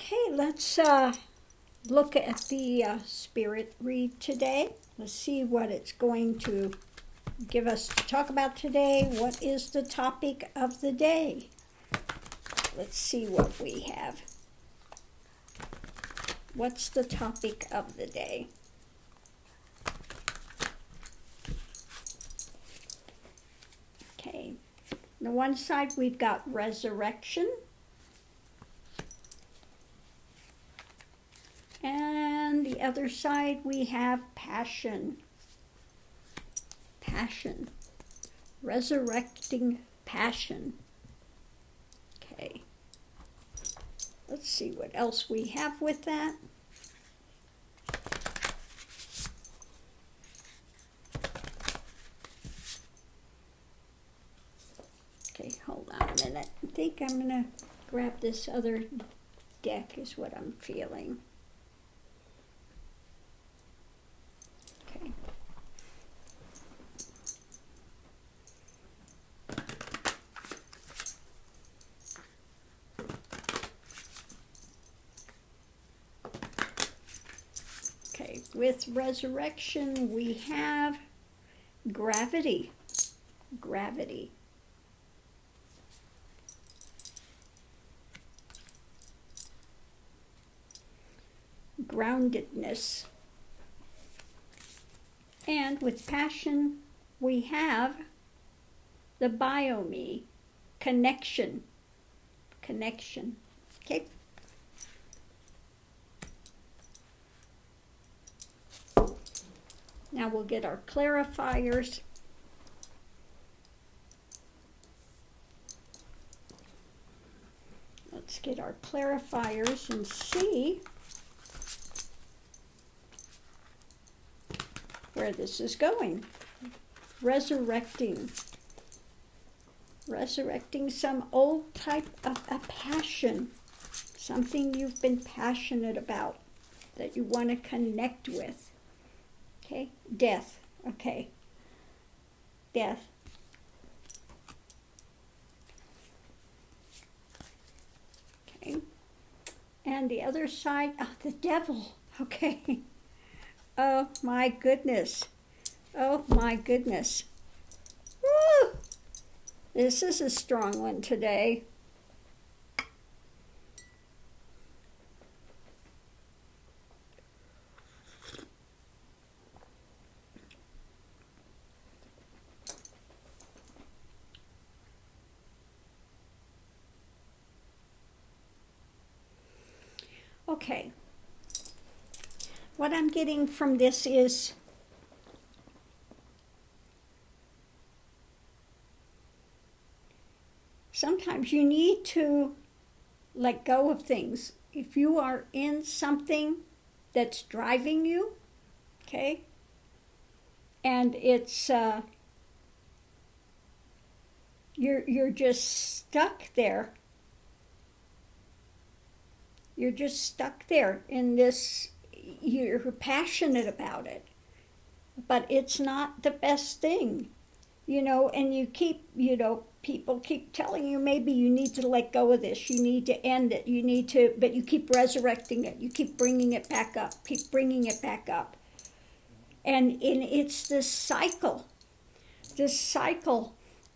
Okay, let's look at the spirit read today. Let's see what it's going to give us to talk about today. What is the topic of the day? Let's see what we have. What's the topic of the day? Okay, on the one side we've got resurrection. And the other side we have passion. Passion. Resurrecting passion. Okay. Let's see what else we have with that. Okay, hold on a minute. I think I'm going to grab this other deck is what I'm feeling. Okay. Okay, with resurrection we have gravity. Gravity. Groundedness. And with passion, we have the biome, connection. Connection. Okay? Now we'll get our clarifiers. Let's get our clarifiers and see where this is going. Resurrecting some old type of a passion, something you've been passionate about that you want to connect with. Okay, death. Okay, death. Okay, and the other side, the devil. Okay. Oh my goodness. Oh my goodness. Woo! This is a strong one today. Okay. What I'm getting from this is sometimes you need to let go of things. If you are in something that's driving you, okay, and it's you're just stuck there. You're just stuck there in this. You're passionate about it, but it's not the best thing, and you keep, people keep telling you maybe you need to let go of this, you need to end it, but you keep resurrecting it, you keep bringing it back up, and it's this cycle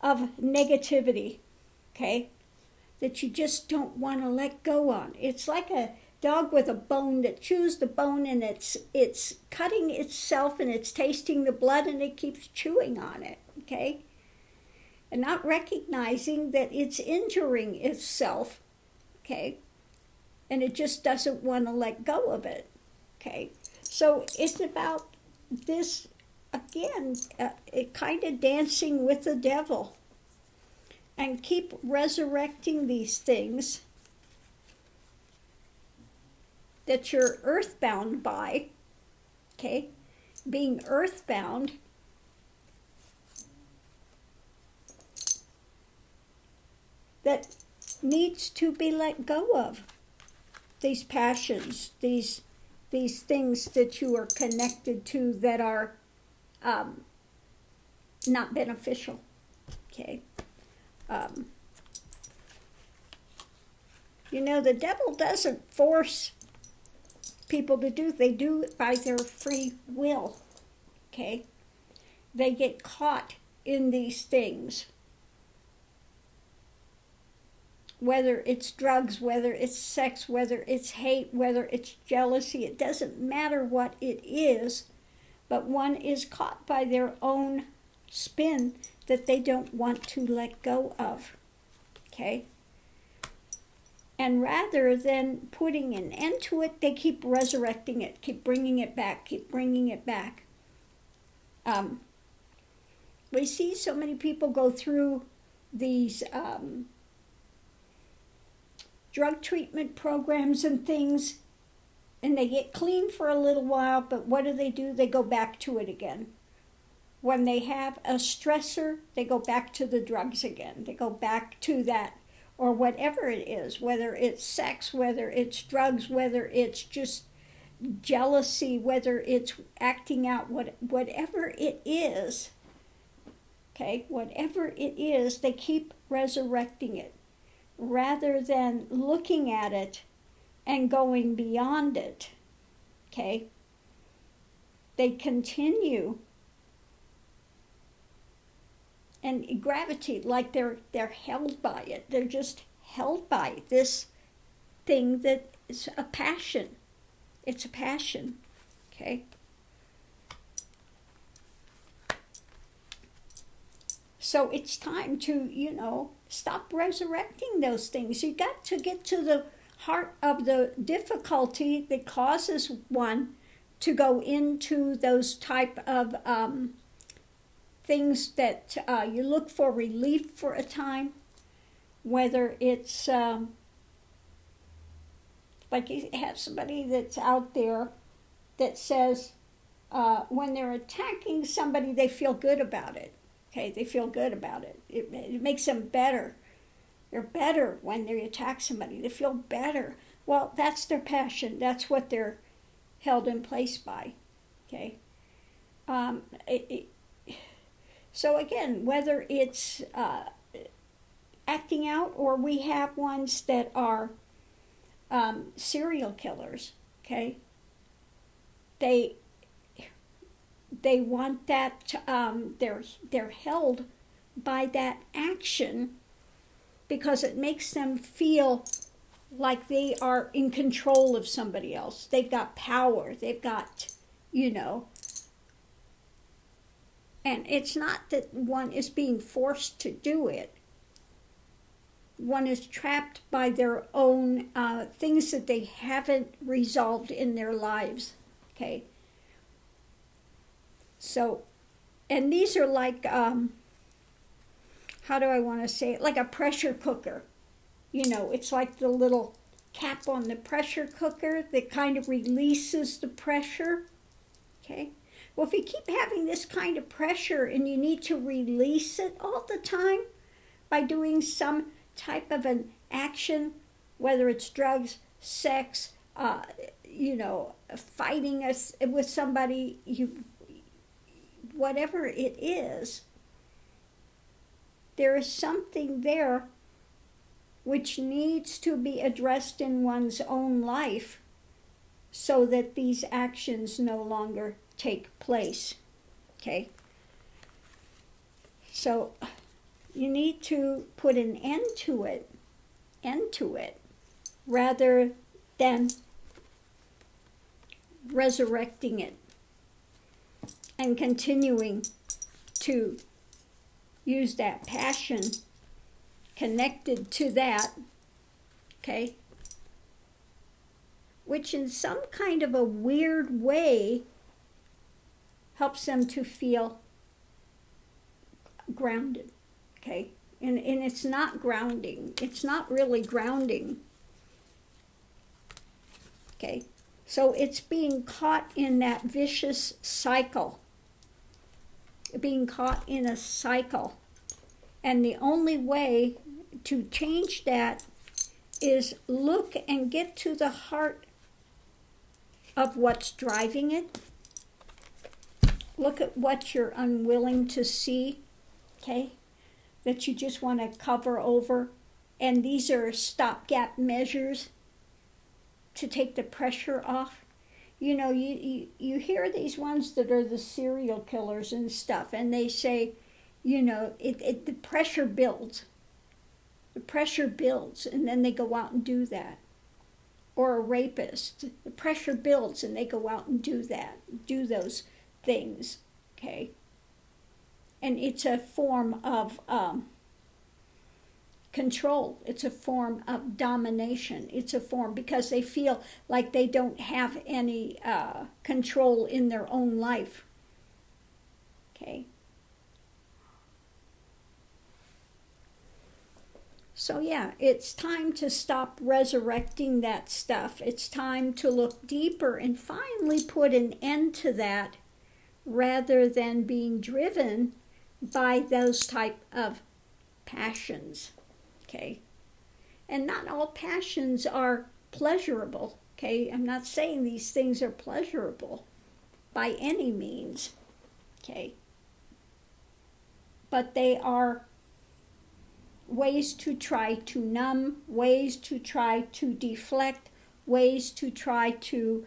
of negativity, okay, that you just don't want to let go on. It's like a dog with a bone that chews the bone, and it's cutting itself and it's tasting the blood, and it keeps chewing on it, okay? And not recognizing that it's injuring itself, okay? And it just doesn't want to let go of it, okay? So it's about this, again, it kind of dancing with the devil, and keep resurrecting these things that you're earthbound by, okay? Being earthbound, that needs to be let go of. These passions, these things that you are connected to that are not beneficial, okay? You know, the devil doesn't force people to do, they do it by their free will, okay? They get caught in these things. Whether it's drugs, whether it's sex, whether it's hate, whether it's jealousy, it doesn't matter what it is, but one is caught by their own spin that they don't want to let go of, okay? And rather than putting an end to it, they keep resurrecting it, keep bringing it back, keep bringing it back. We see so many people go through these drug treatment programs and things, and they get clean for a little while, but what do? They go back to it again. When they have a stressor, they go back to the drugs again. They go back to that, or whatever it is, whether it's sex, whether it's drugs, whether it's just jealousy, whether it's acting out, whatever it is, okay, whatever it is, they keep resurrecting it rather than looking at it and going beyond it, okay? They continue and gravitate like they're held by it. They're just held by this thing that is a passion. It's a passion, okay? So it's time to, stop resurrecting those things. You got to get to the heart of the difficulty that causes one to go into those type of things that you look for relief for a time, whether it's like you have somebody that's out there that says when they're attacking somebody, they feel good about it. Okay, they feel good about it. It makes them better. They're better when they attack somebody. They feel better. Well, that's their passion. That's what they're held in place by. Okay. So again, whether it's acting out, or we have ones that are serial killers. Okay. They want that, they're held by that action because it makes them feel like they are in control of somebody else. They've got power, they've got, and it's not that one is being forced to do it. One is trapped by their own things that they haven't resolved in their lives, okay? So, and these are like, how do I want to say it? Like a pressure cooker. It's like the little cap on the pressure cooker that kind of releases the pressure. Okay? Well, if you keep having this kind of pressure and you need to release it all the time by doing some type of an action, whether it's drugs, sex, fighting with somebody, whatever it is, there is something there which needs to be addressed in one's own life so that these actions no longer take place. Okay? So you need to put an end to it, rather than resurrecting it and continuing to use that passion connected to that, okay, which in some kind of a weird way helps them to feel grounded, okay? And it's not grounding. It's not really grounding, okay? So it's being caught in that vicious cycle, being caught in a cycle. And the only way to change that is look and get to the heart of what's driving it. Look at what you're unwilling to see, okay? That you just want to cover over and these are stopgap measures to take the pressure off. You know, you hear these ones that are the serial killers and stuff, and they say, you know, the pressure builds. The pressure builds, and then they go out and do that. Or a rapist, the pressure builds, and they go out and do that, do those things, okay? And it's a form of control. It's a form of domination. It's a form, because they feel like they don't have any control in their own life, okay? So yeah, it's time to stop resurrecting that stuff. It's time to look deeper and finally put an end to that, rather than being driven by those type of passions, okay? And not all passions are pleasurable, okay? I'm not saying these things are pleasurable by any means, okay? But they are ways to try to numb, ways to try to deflect, ways to try to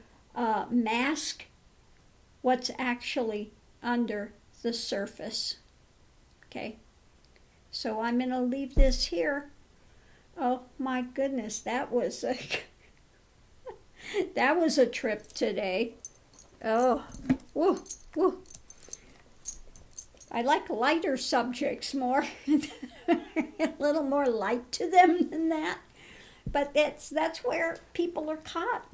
mask what's actually under the surface. Okay, so I'm going to leave this here. Oh my goodness, that was a that was a trip today. Oh, whoa, whoa. I like lighter subjects more, a little more light to them than that. But that's where people are caught.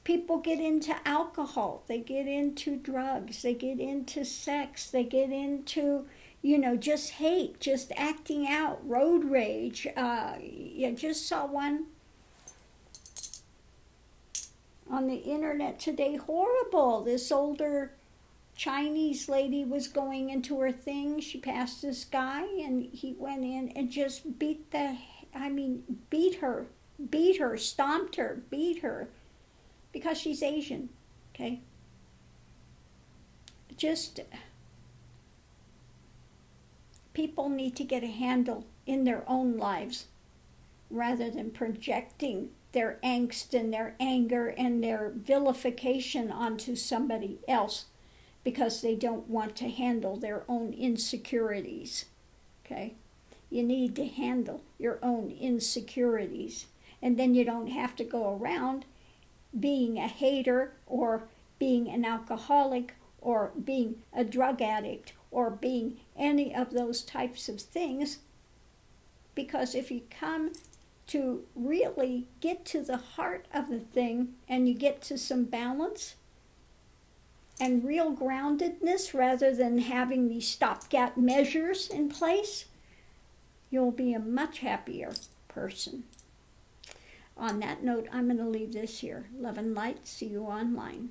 People get into alcohol, they get into drugs, they get into sex, they get into, you know, just hate, just acting out, road rage. You just saw one on the internet today, horrible. This older Chinese lady was going into her thing. She passed this guy, and he went in and just beat her, stomped her, beat her, because she's Asian, okay? Just, people need to get a handle in their own lives, rather than projecting their angst and their anger and their vilification onto somebody else, because they don't want to handle their own insecurities, okay? You need to handle your own insecurities, and then you don't have to go around being a hater, or being an alcoholic, or being a drug addict, or being any of those types of things, because if you come to really get to the heart of the thing, and you get to some balance and real groundedness, rather than having these stopgap measures in place, you'll be a much happier person. On that note, I'm going to leave this here. Love and light. See you online.